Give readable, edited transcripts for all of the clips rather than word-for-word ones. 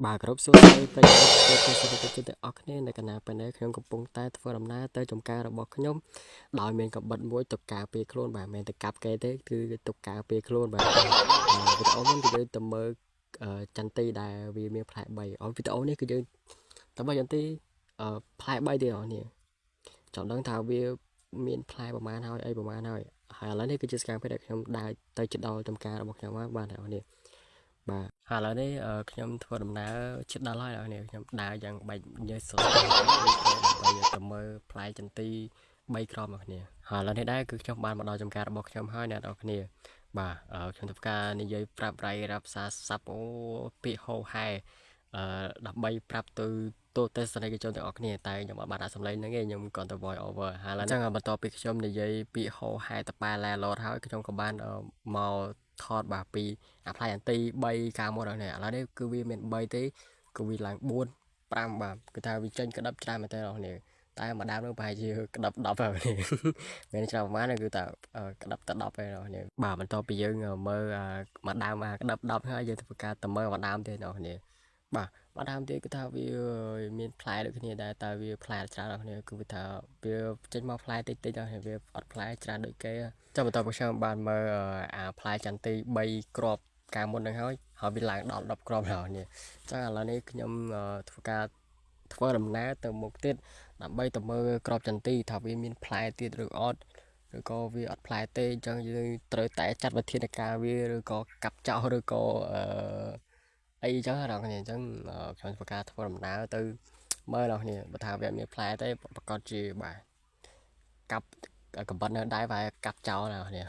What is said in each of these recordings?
បាទគោរពសួស្តីប្រិយមិត្តទស្សនិកជនទាំងអស់គ្នានៅកណ្ដាលពេលនេះខ្ញុំកំពុងតែធ្វើដំណើរទៅចំការរបស់ខ្ញុំដោយមានកាំបិតមួយទុកការពារខ្លួនបាទមិនមែនទៅកាប់គេទេគឺទុកការពារខ្លួនបាទវីដេអូមុនគឺយើងទៅមើលចន្ទទីដែលវាមានផ្លែ3វីដេអូនេះគឺយើងទៅមើលចន្ទទីផ្លែ3ទៀតនេះចង់ដឹងថាវាមានផ្លែប្រមាណហើយអីប្រមាណហើយឥឡូវនេះគឺជាសកម្មភាពដែលខ្ញុំដើរទៅជិតដល់ចំការរបស់ខ្ញុំបាទអ្នកនរបាទឥឡូវនេះខ្ញុំធ្វើដំណើរជិតដល់ហើយអ្នកនាងខ្ញុំដើរយ៉ាងបាច់ញើសសស្រាដើម្បីទៅមើលផ្លែចន្ទី3ក្រមអ្នកនាងហើយឥឡូវនេះដែរគឺខ្ញុំបានមកដល់ចំការរបស់ខ្ញុំហើយអ្នកនរគ្នាបាទខ្ញុំធ្វើការនិយាយប្រាប់រៃរាប់សារសាប់អូពាក្យហោហែដើម្បីប្រាប់ទៅទូទស្សនិកជនទាំងអស់គ្នាតែខ្ញុំអត់បានដាក់សម្លេងហ្នឹងទេខ្ញុំគ្រាន់តែ voice over ហើយឥឡូវហ្នឹងបន្ទាប់ពីខ្ញុំនិយាយពាក្យហោហែតប៉ែឡែឡតហើយខ្ញុំក៏បានមកថតបាទពីអាផ្លែអន្ទី3កាលមុនហ្នឹងឥឡូវនេះគឺវាមាន3ទេគឺវាឡើង4 5បាទគឺថាវាចេញក្តាប់ច្រើនមែនតើបងប្អូនតែម្ដងនោះប្រហែលជាក្តាប់10ហើយនេះមានច្រើនប្រហែលគឺតែក្តាប់តែ10ហើយនេះបាទបន្ទាប់ពីយើងមើលម្ដងក្តាប់10ហើយយើងធ្វើការទៅមើលម្ដងទៀតបងប្អូនបាទម្ដងទៀតគឺថាវាមានផ្លែដូចគ្នាដែរតែវាផ្លែច្រើនបងប្អូនគឺវាថាវាចេញមកផ្លែតិចតិចហើយវាអត់ផ្លែច្រើនដូចគេចាំបន្តពីខ្ញុំបានមើលអាផ្លែចន្ទី3គ្រាប់កាលមុនហ្នឹងហើយវាឡើងដល់10គ្រាប់ហើយនេះចឹងឥឡូវនេះខ្ញុំធ្វើដំណើរទៅមុខទៀតដើម្បីទៅមើលក្របចន្ទីថាវាមានផ្លែទៀតឬអត់ឬក៏វាអត់ផ្លែទេអញ្ចឹងយើងត្រូវតែចាត់វិធានការវាឬក៏កាប់ចោលឬក៏អីចឹងបងប្អូនអញ្ចឹងខ្ញុំធ្វើការធ្វើដំណើរទៅមើលបងប្អូនបើថាវាមានផ្លែទេប្រកាសជាបាទកាប់កំបិតនៅដែរវាកាប់ចោលបងប្អូន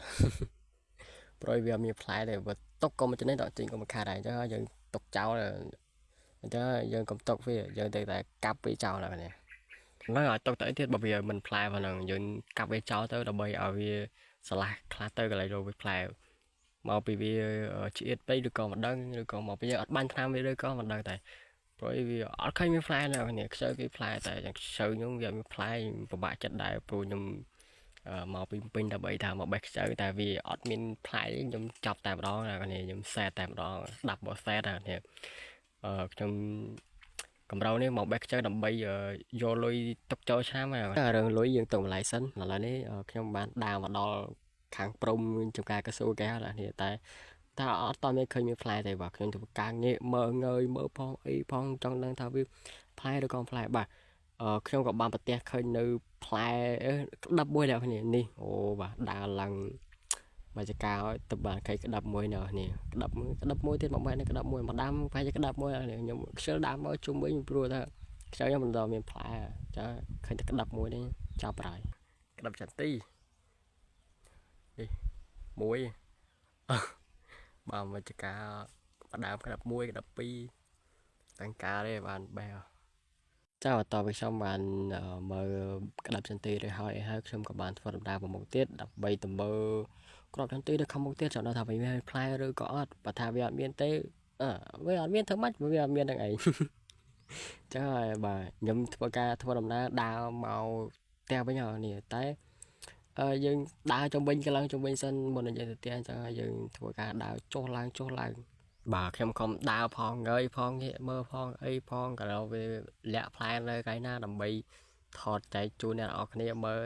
ព្រោះវាមានផ្លែទេបើຕົកក៏មិនចំណេញដល់ចេញក៏មិនខាតដែរអញ្ចឹងយើងຕົកចោលអញ្ចឹងយើងកុំຕົកវាយើងត្រូវតែកាប់វាចោលបងប្អូនហ្នឹងឲ្យຕົកទៅអីទៀតបើវាមិនផ្លែប៉ុណ្ណឹងយើងកាប់វាចោលទៅដើម្បីឲ្យវាឆ្លាស់ខ្លះទៅកន្លែងរកវាផ្លែមកពីវាឆ្អៀតពេកឬក៏មិនដឹងឬក៏មកពីយើងអត់បាញ់ថ្នាំវាឬក៏មិនដឹងតែព្រោះវាអត់ឃើញមានផ្លែណាគ្នាខ្ជិលគេផ្លែតែយ៉ាងខ្ជិលខ្ញុំវាមានផ្លែពិបាកចិត្តដែរព្រោះខ្ញុំមកពីពេញដើម្បីថាមកបេះខ្ចៅតែវាអត់មានផ្លែខ្ញុំចាប់តែម្ដងណាគ្នាខ្ញុំសែតតែម្ដងស្ដាប់មកសែតណាគ្នាខ្ញុំកម្រោនេះមកបេះខ្ចៅដើម្បីយកលុយទុកចូលឆ្នាំហើយរឿងលុយយើងទុកម្លាយសិនឥឡូវនេះខ្ញុំបានដើរមកដល់ខាងព្រំចំការកស៊ូគេហើយណាតែអត់តមានឃើញមានផ្លែទេបាទខ្ញុំធ្វើការងាកមើលងើយមើលផងអីផងចង់ដឹងថាវាផ្លែឬក៏ផ្លែបាទខ្ញុំក៏បានប្រទះឃើញនៅផ្លែក្តាប់មួយអ្នកគ្នានេះអូបាទដើរឡើងបាច់ការឲ្យទៅបានឃើញក្តាប់មួយនៅនេះក្តាប់មួយទៀតមកបែរនេះក្តាប់មួយមកដាំប្រហែលជាក្តាប់មួយខ្ញុំខ្ជិលដើមមកជុំវិញព្រោះថាខ្ជិលខ្ញុំមិនដល់មានផ្លែចាឃើញតែក្តាប់មួយនេះចាប់ហើយក្តាប់ចន្ទីនេះមួយបាទមកចកាផ្ដើមក្តាប់1ក្តាប់2តាំងការទេបានបែរចាបន្តពីខ្ញុំបានមើលក្តាប់ចន្ទីរួចហើយខ្ញុំក៏បានធ្វើដំណើរមកមុខទៀតដើម្បីទៅមើលក្របចន្ទីនៅខាងមុខទៀតចាំដល់ថាវាមានផ្លែឬក៏អត់បើថាវាអត់មានទេវាអត់មានធ្វើម៉េចវាអត់មានហ្នឹងឯងចឹងហើយបាទខ្ញុំធ្វើដំណើរដើរមកផ្ទះវិញហើយនេះតែយើងដើរចំវិញកន្លងចំវិញសិនមុននឹងយើងទៅផ្ទះអញ្ចឹងយើងធ្វើការដើរចុះឡើងបាទខ្ញុំខំដើរផងងើយផងងាកមើលផងអីផងក៏ដល់វាលាក់ផ្លែនៅកន្លែងណាដើម្បីថតចែកជូនអ្នកនរគ្នាមើល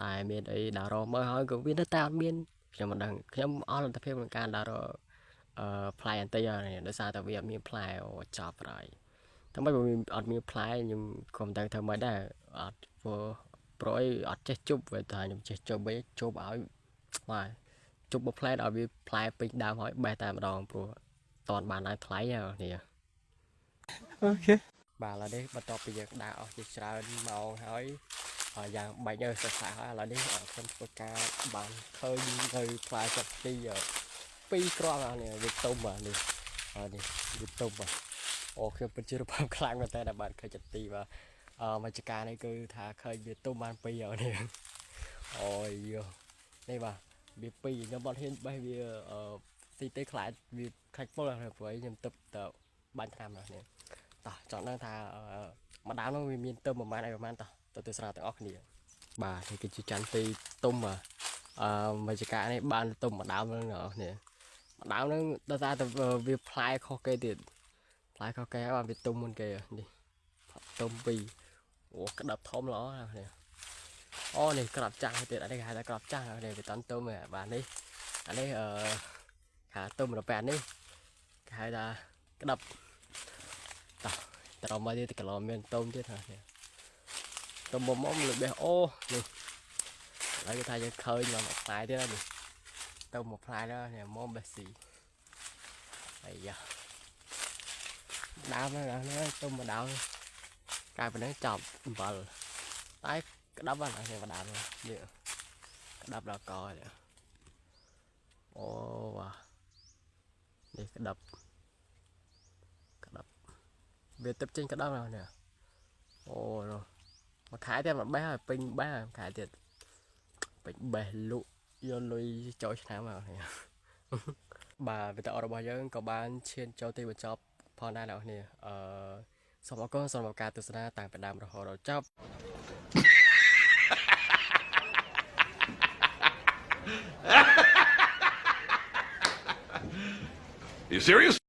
តែមានអីដើររកមើលហើយក៏វានៅតែអត់មានខ្ញុំមិនដឹងខ្ញុំអស់លទ្ធភាពក្នុងការដើររកផ្លែអន្តិហើយដោយសារតែវាអត់មានផ្លែអូចប់ហើយតែមិនអត់មានផ្លែខ្ញុំក៏មិនដឹងធ្វើម៉េចដែរអត់ព្រោះអីអត់ចេះជប់វាថាខ្ញុំចេះជប់វិញជប់ឲ្យបាទជប់មួយផ្លែឲ្យវាផ្លែពេញដើមហើយបេះតែម្ដងព្រោះតន់បានឲ្យថ្លៃហ្នឹងនេះអូខេបាទឥឡូវនេះបន្ទាប់ពីយើងដើរអស់ជាច្រើនម៉ោងហើយយ៉ាងបាច់សស្រាហើយឥឡូវនេះខ្ញុំធ្វើការបានឃើញនៅផ្លែចន្ទី2គ្រាប់នេះវាទុំនេះវាទុំអូខ្ញុំពិតជារំភើបខ្លាំងមែនតើបានឃើញចន្ទីបាទមកចការនេះគឺថាឃើញវាទុំបាន2នេះអូយនេះបាទវា2ខ្ញុំអត់ហ៊ានបេះវាទីទេខ្លាចវាខាច់ពុលហើយព្រោះខ្ញុំទឹកទៅបាញ់ថ្នាំនេះតោះចង់ដឹងថាម្ដងនោះវាមានទៅប្រហែលតោះទៅទស្សនាទាំងអស់គ្នាបាទនេះគឺជាចន្ទីទុំមកចការនេះបានទុំម្ដងហ្នឹងនេះម្ដងហ្នឹងដោយសារតែវាផ្លែខុសគេទៀត lại có cái bạn bị tung bên kìa đi tung bì ủa cái đập thôm ló nè ô này cái đập trăng thì ở đây hai ta cái đập trăng ở đây bị tấn tôm này bạn đi ở đây hả tôm là bạn đi hai ta cái đập tao tao mới đi cái lò men tôm chứ hả tôm bom móng lực bé ô đi lấy cái thay cho khơi mà một tay thế đó đi tôm một tay đó nè món bê xì bây giờ đau nó tôm mà đau cái phải nó chọc vào tái cái đắp á này mà đạp rồi cái đắp là coi nè ô wow. Đi cái đập về tập trên cái đắp nào nè ô rồi mà khải thêm mà bé là pin bé là khải thiệt pin bể lụ vô lui cho nào mà nè bà về tạo ra bao giờ có bán trên cho tiền cho phòn đa nào nè xong có xong một ca từ xa tàng phải làm rồi họ rồi chấp You serious?